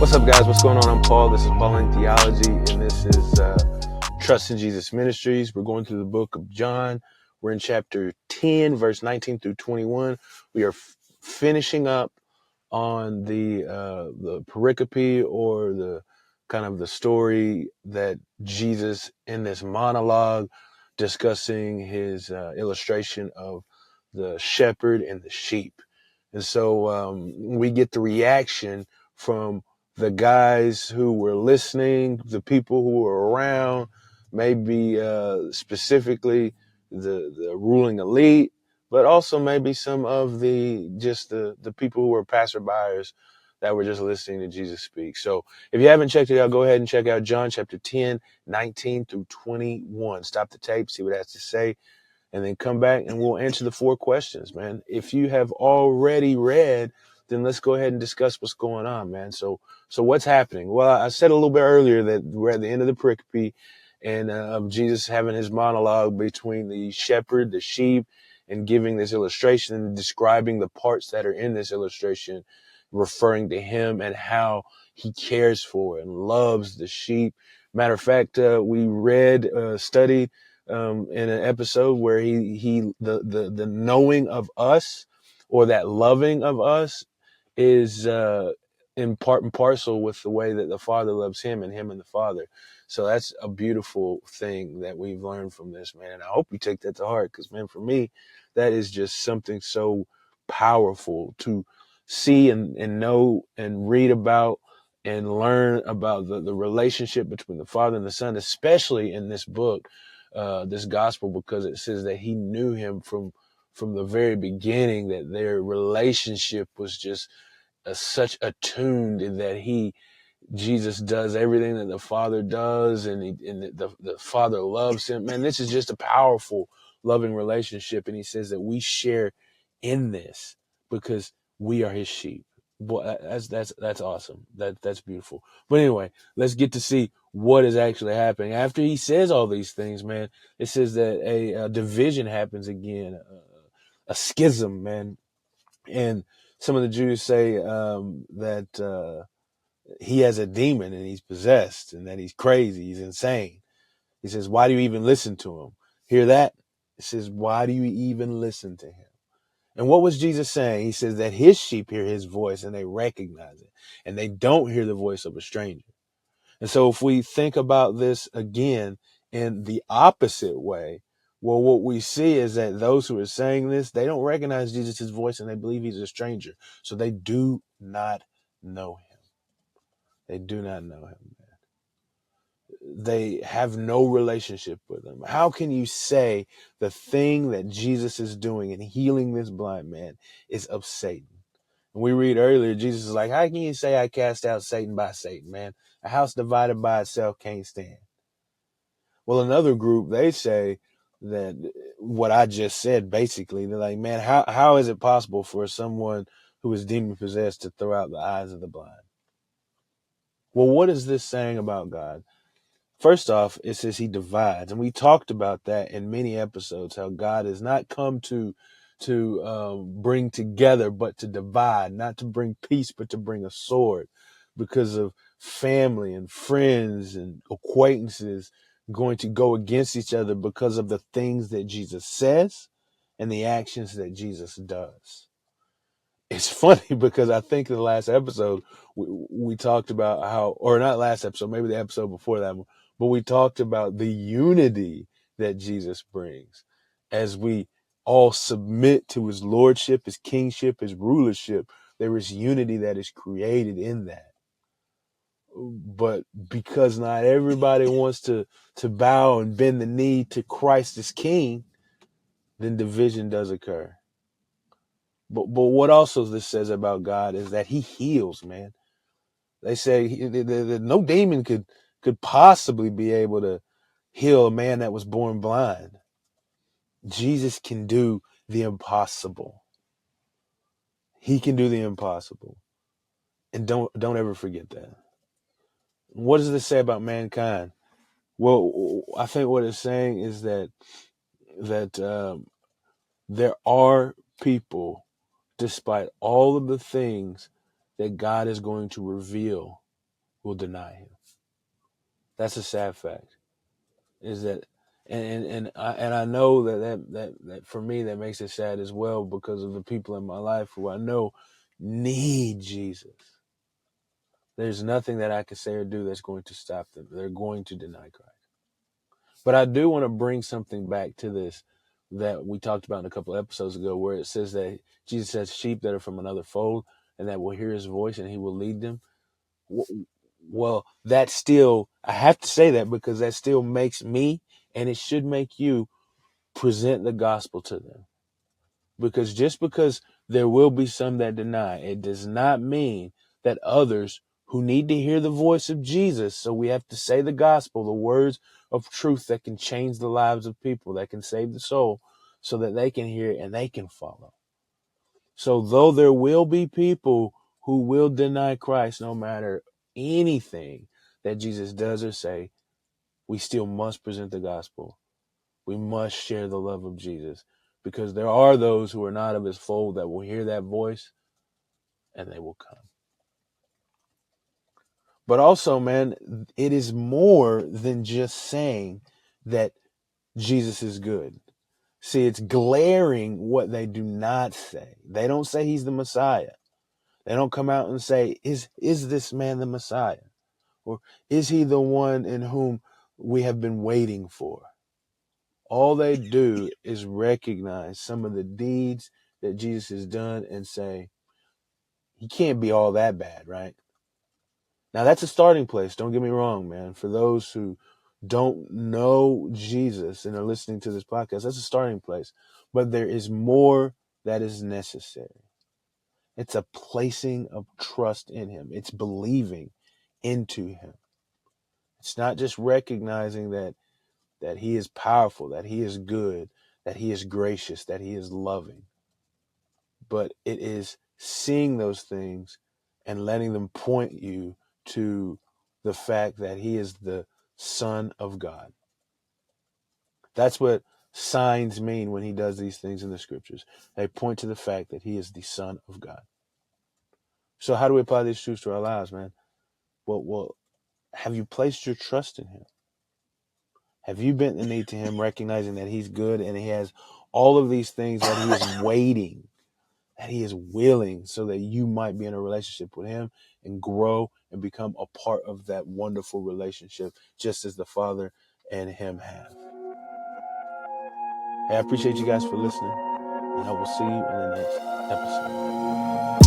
What's up, guys? What's going on? I'm Paul. This is Pauline Theology, and this is Trust in Jesus Ministries. We're going through the book of John. We're in chapter 10, verse 19 through 21. We are finishing up on the pericope, or the kind of the story that Jesus, in this monologue, discussing his illustration of the shepherd and the sheep. And so we get the reaction from the guys who were listening, the people who were around, maybe specifically the ruling elite, but also maybe some of the people who were passerbyers that were just listening to Jesus speak. So if you haven't checked it out, go ahead and check out John chapter 10, 19 through 21. Stop the tape, see what it has to say, and then come back and we'll answer the 4 questions, man. If you have already read, then let's go ahead and discuss what's going on, man. So what's happening? Well, I said a little bit earlier that we're at the end of the pericope, and of Jesus having his monologue between the shepherd, the sheep, and giving this illustration and describing the parts that are in this illustration, referring to him and how he cares for and loves the sheep. Matter of fact, we studied in an episode where the knowing of us, or that loving of us, is in part and parcel with the way that the Father loves him and the Father. So that's a beautiful thing that we've learned from this, man. And I hope you take that to heart, because, man, for me, that is just something so powerful to see and know and read about and learn about the relationship between the Father and the Son, especially in this book, this gospel, because it says that he knew him from the very beginning, that their relationship was just such attuned, that Jesus does everything that the Father does, and the Father loves him. Man, this is just a powerful, loving relationship, and he says that we share in this because we are his sheep. Boy, that's awesome. That's beautiful. But anyway, let's get to see what is actually happening after he says all these things, man. It says that a division happens again, a schism, man, and some of the Jews say that he has a demon and he's possessed and that he's crazy, he's insane. He says, why do you even listen to him? Hear that? It says, why do you even listen to him? And what was Jesus saying? He says that his sheep hear his voice and they recognize it, and they don't hear the voice of a stranger. And so if we think about this again in the opposite way, well, what we see is that those who are saying this, they don't recognize Jesus' voice and they believe he's a stranger. So they do not know him. They do not know him. They have no relationship with him. How can you say the thing that Jesus is doing in healing this blind man is of Satan? And we read earlier, Jesus is like, how can you say I cast out Satan by Satan, man? A house divided by itself can't stand. Well, another group, they say that what I just said, basically, they're like, man, how is it possible for someone who is demon possessed to throw out the eyes of the blind? Well, what is this saying about God? First off, it says he divides, and we talked about that in many episodes, how God has not come to bring together, but to divide, not to bring peace, but to bring a sword, because of family and friends and acquaintances going to go against each other because of the things that Jesus says and the actions that Jesus does. It's funny because I think in the last episode we talked about how, or not last episode, maybe the episode before that one, but we talked about the unity that Jesus brings as we all submit to his lordship, his kingship, his rulership. There is unity that is created in that. But because not everybody wants to bow and bend the knee to Christ as king, then division does occur. But what also this says about God is that he heals, man. They say no demon could possibly be able to heal a man that was born blind. Jesus can do the impossible. He can do the impossible. And don't ever forget that. What does this say about mankind? Well, I think what it's saying is that there are people, despite all of the things that God is going to reveal, will deny him. That's a sad fact. Is that and I know that for me that makes it sad as well, because of the people in my life who I know need Jesus. There's nothing that I can say or do that's going to stop them. They're going to deny Christ. But I do want to bring something back to this that we talked about a couple of episodes ago, where it says that Jesus says sheep that are from another fold and that will hear his voice and he will lead them. Well, that still, I have to say that because that still makes me, and it should make you, present the gospel to them. Because just because there will be some that deny, it does not mean that others who need to hear the voice of Jesus, so we have to say the gospel, the words of truth that can change the lives of people, that can save the soul, so that they can hear and they can follow. So though there will be people who will deny Christ no matter anything that Jesus does or say, we still must present the gospel. We must share the love of Jesus, because there are those who are not of his fold that will hear that voice and they will come. But also, man, it is more than just saying that Jesus is good. See, it's glaring what they do not say. They don't say he's the Messiah. They don't come out and say, is this man the Messiah? Or is he the one in whom we have been waiting for? All they do is recognize some of the deeds that Jesus has done and say, he can't be all that bad, right? Now, that's a starting place. Don't get me wrong, man. For those who don't know Jesus and are listening to this podcast, that's a starting place. But there is more that is necessary. It's a placing of trust in him. It's believing into him. It's not just recognizing that he is powerful, that he is good, that he is gracious, that he is loving. But it is seeing those things and letting them point you to the fact that he is the Son of God. That's what signs mean when he does these things in the scriptures. They point to the fact that he is the Son of God. So how do we apply these truths to our lives, man? Well, have you placed your trust in him? Have you bent the knee to him, recognizing that he's good and he has all of these things that he is waiting, that he is willing, so that you might be in a relationship with him and grow and become a part of that wonderful relationship, just as the Father and him have. Hey, I appreciate you guys for listening, and I will see you in the next episode.